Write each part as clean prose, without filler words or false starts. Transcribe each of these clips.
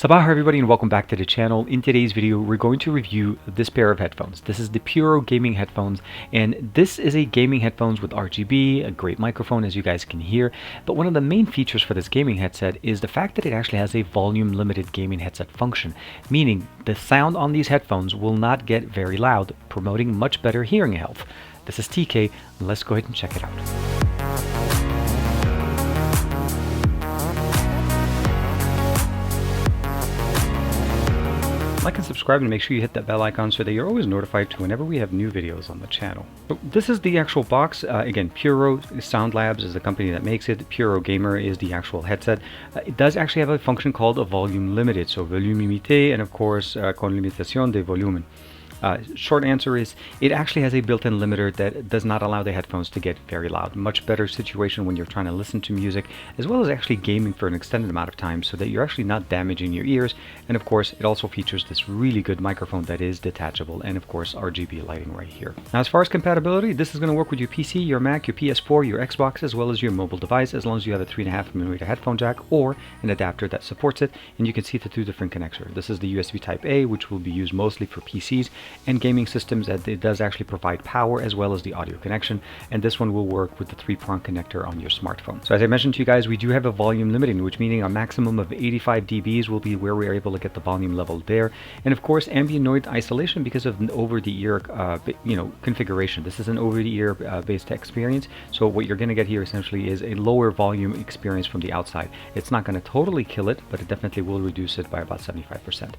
Sabah everybody and welcome back to the channel. In today's video we're going to review this pair of headphones. This is the Puro Gaming headphones, and this is a gaming headphones with RGB, a great microphone as you guys can hear. But one of the main features for this gaming headset is the fact that it actually has a volume limited gaming headset function, meaning the sound on these headphones will not get very loud, promoting much better hearing health. This is TK, let's go ahead and check it out. Like and subscribe and make sure you hit that bell icon so that you're always notified to whenever we have new videos on the channel. So this is the actual box. Again, Puro Sound Labs is the company that makes it. PuroGamer is the actual headset. It does actually have a function called a volume limited. So volume limité and of course con limitación de volumen. Short answer is it actually has a built-in limiter that does not allow the headphones to get very loud. Much better situation when you're trying to listen to music as well as actually gaming for an extended amount of time so that you're actually not damaging your ears. And of course it also features this really good microphone that is detachable and of course RGB lighting right here. Now as far as compatibility, this is going to work with your PC, your Mac, your PS4, your Xbox as well as your mobile device as long as you have a 3.5mm headphone jack or an adapter that supports it, and you can see the two different connectors. This is the USB type A, which will be used mostly for PCs and gaming systems, that it does actually provide power as well as the audio connection, and this one will work with the 3-prong connector on your smartphone. So as I mentioned to you guys, we do have a volume limiting, which meaning a maximum of 85 dBs will be where we're able to get the volume level there, and of course ambient noise isolation because of an over-the-ear configuration. This is an over-the-ear based experience, so what you're going to get here essentially is a lower volume experience from the outside. It's not going to totally kill it, but it definitely will reduce it by about 75%.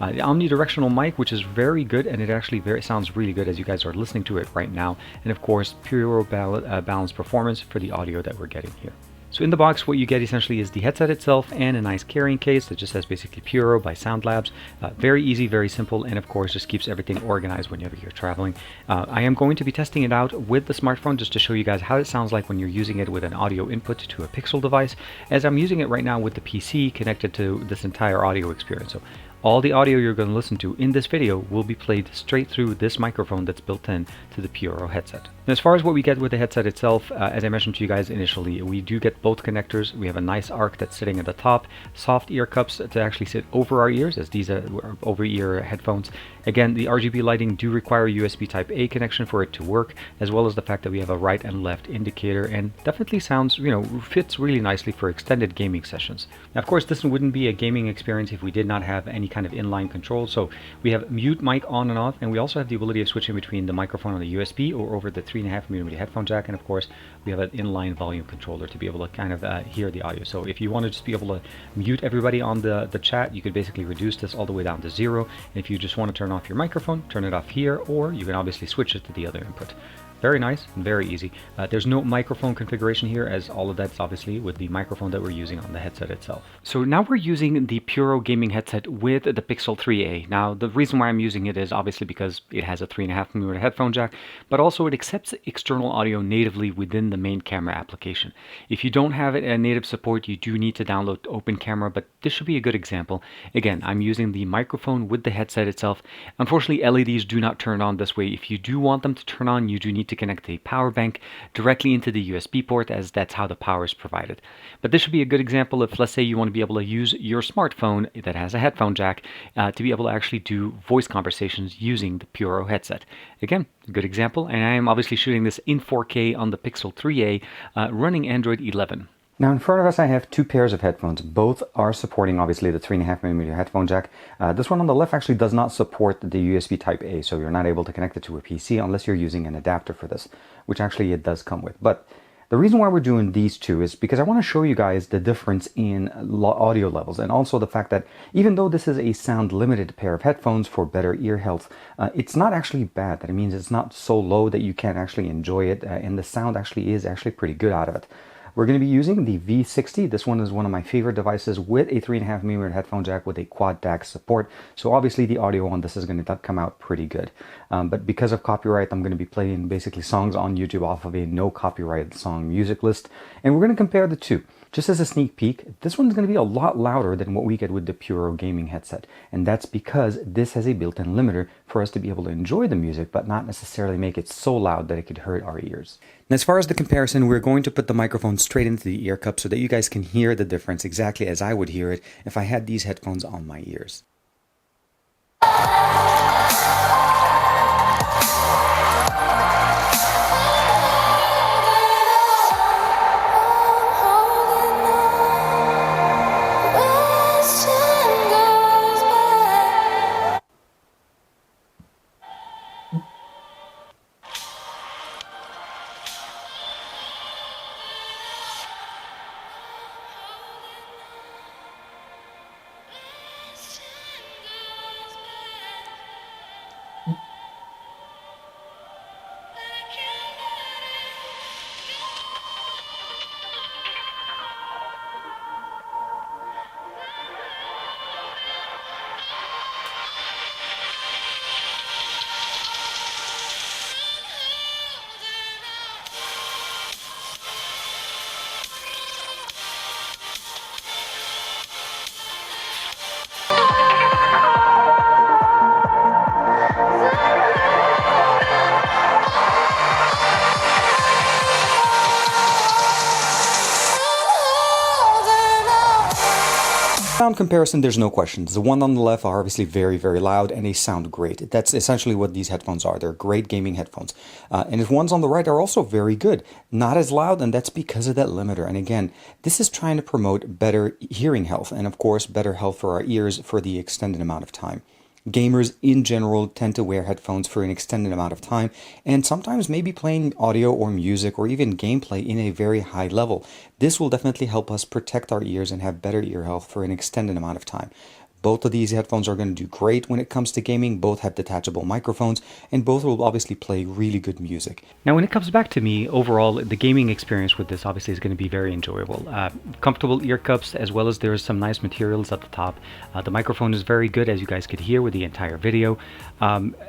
The omnidirectional mic, which is very good, and it actually sounds really good as you guys are listening to it right now, and of course pure balanced performance for the audio that we're getting here. So in the box what you get essentially is the headset itself and a nice carrying case that just says basically Puro by Sound Labs. Very easy, very simple, and of course just keeps everything organized whenever you're traveling. I am going to be testing it out with the smartphone just to show you guys how it sounds like when you're using it with an audio input to a Pixel device, as I'm using it right now with the PC connected to this entire audio experience. So all the audio you're going to listen to in this video will be played straight through this microphone that's built in to the Puro headset. And as far as what we get with the headset itself, as I mentioned to you guys initially, we do get both connectors. We have a nice arc that's sitting at the top, soft ear cups to actually sit over our ears, as these are over-ear headphones. Again, the RGB lighting do require a USB type A connection for it to work, as well as the fact that we have a right and left indicator, and definitely sounds, fits really nicely for extended gaming sessions. Now, of course, this wouldn't be a gaming experience if we did not have any kind of inline control. So we have mute mic on and off, and we also have the ability of switching between the microphone on the USB or over the 3.5mm headphone jack, and of course we have an inline volume controller to be able to kind of hear the audio. So if you want to just be able to mute everybody on the chat, you could basically reduce this all the way down to 0, and if you just want to turn off your microphone, turn it off here, or you can obviously switch it to the other input. Very nice and very easy. There's no microphone configuration here, as all of that's obviously with the microphone that we're using on the headset itself. So now we're using the Puro Gaming headset with the Pixel 3a. Now the reason why I'm using it is obviously because it has a 3.5mm headphone jack, but also it accepts external audio natively within the main camera application. If you don't have it native support, you do need to download Open Camera, but this should be a good example. Again, I'm using the microphone with the headset itself. Unfortunately, LEDs do not turn on this way. If you do want them to turn on, you do need to connect a power bank directly into the USB port, as that's how the power is provided. But this should be a good example if, let's say, you want to be able to use your smartphone that has a headphone jack to be able to actually do voice conversations using the Puro headset. Again, a good example, and I am obviously shooting this in 4K on the Pixel 3a running Android 11. Now in front of us I have two pairs of headphones. Both are supporting obviously the 3.5mm headphone jack. This one on the left actually does not support the USB type A, so you're not able to connect it to a PC unless you're using an adapter for this, which actually it does come with. But the reason why we're doing these two is because I want to show you guys the difference in audio levels, and also the fact that even though this is a sound limited pair of headphones for better ear health, it's not actually bad. That means it's not so low that you can't actually enjoy it, and the sound actually is pretty good out of it. We're going to be using the V60. This one is one of my favorite devices with a 3.5mm headphone jack with a quad DAC support. So obviously the audio on this is going to come out pretty good. But because of copyright, I'm going to be playing basically songs on YouTube off of a no copyright song music list. And we're going to compare the two. Just as a sneak peek, this one's going to be a lot louder than what we get with the Puro Gaming Headset, and that's because this has a built-in limiter for us to be able to enjoy the music, but not necessarily make it so loud that it could hurt our ears. And as far as the comparison, we're going to put the microphone straight into the ear cup so that you guys can hear the difference exactly as I would hear it if I had these headphones on my ears. Sound comparison, there's no questions. The one on the left are obviously very, very loud and they sound great. That's essentially what these headphones are. They're great gaming headphones. And the ones on the right are also very good. Not as loud, and that's because of that limiter. And again, this is trying to promote better hearing health and, of course, better health for our ears for the extended amount of time. Gamers in general tend to wear headphones for an extended amount of time and sometimes maybe playing audio or music or even gameplay in a very high level. This will definitely help us protect our ears and have better ear health for an extended amount of time. Both of these headphones are going to do great when it comes to gaming. Both have detachable microphones and both will obviously play really good music. Now when it comes back to me, overall the gaming experience with this obviously is going to be very enjoyable. Comfortable ear cups, as well as there's some nice materials at the top. The microphone is very good, as you guys could hear with the entire video.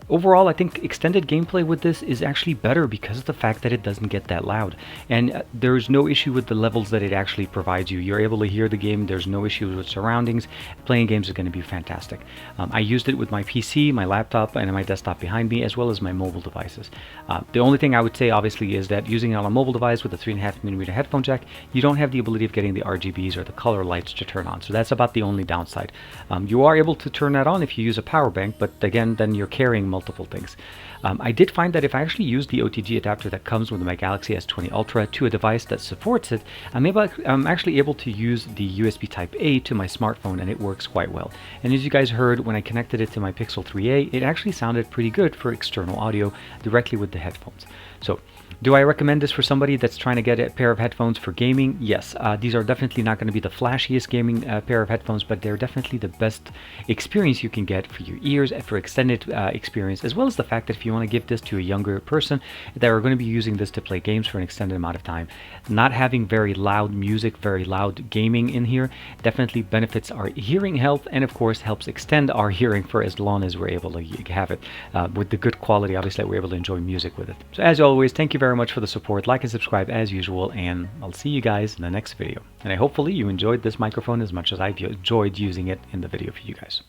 Overall, I think extended gameplay with this is actually better because of the fact that it doesn't get that loud. And there's no issue with the levels that it actually provides you. You're able to hear the game. There's no issue with surroundings. Playing games is going to be fantastic. I used it with my PC, my laptop, and my desktop behind me, as well as my mobile devices. The only thing I would say, obviously, is that using it on a mobile device with a 3.5mm headphone jack, you don't have the ability of getting the RGBs or the color lights to turn on. So that's about the only downside. You are able to turn that on if you use a power bank, but again, then you're carrying multiple things. I did find that if I actually use the OTG adapter that comes with my Galaxy S20 Ultra to a device that supports it, I'm actually able to use the USB Type-A to my smartphone, and it works quite well. And as you guys heard, when I connected it to my Pixel 3a, it actually sounded pretty good for external audio directly with the headphones. So, do I recommend this for somebody that's trying to get a pair of headphones for gaming? Yes. These are definitely not going to be the flashiest gaming pair of headphones, but they're definitely the best experience you can get for your ears and for extended experience, as well as the fact that if you want to give this to a younger person that are going to be using this to play games for an extended amount of time, not having very loud music, very loud gaming in here definitely benefits our hearing health and, of course, helps extend our hearing for as long as we're able to have it with the good quality, obviously, that we're able to enjoy music with it. So as always, thank you very much for the support. Like and subscribe as usual, and I'll see you guys in the next video. And hopefully you enjoyed this microphone as much as I've enjoyed using it in the video for you guys.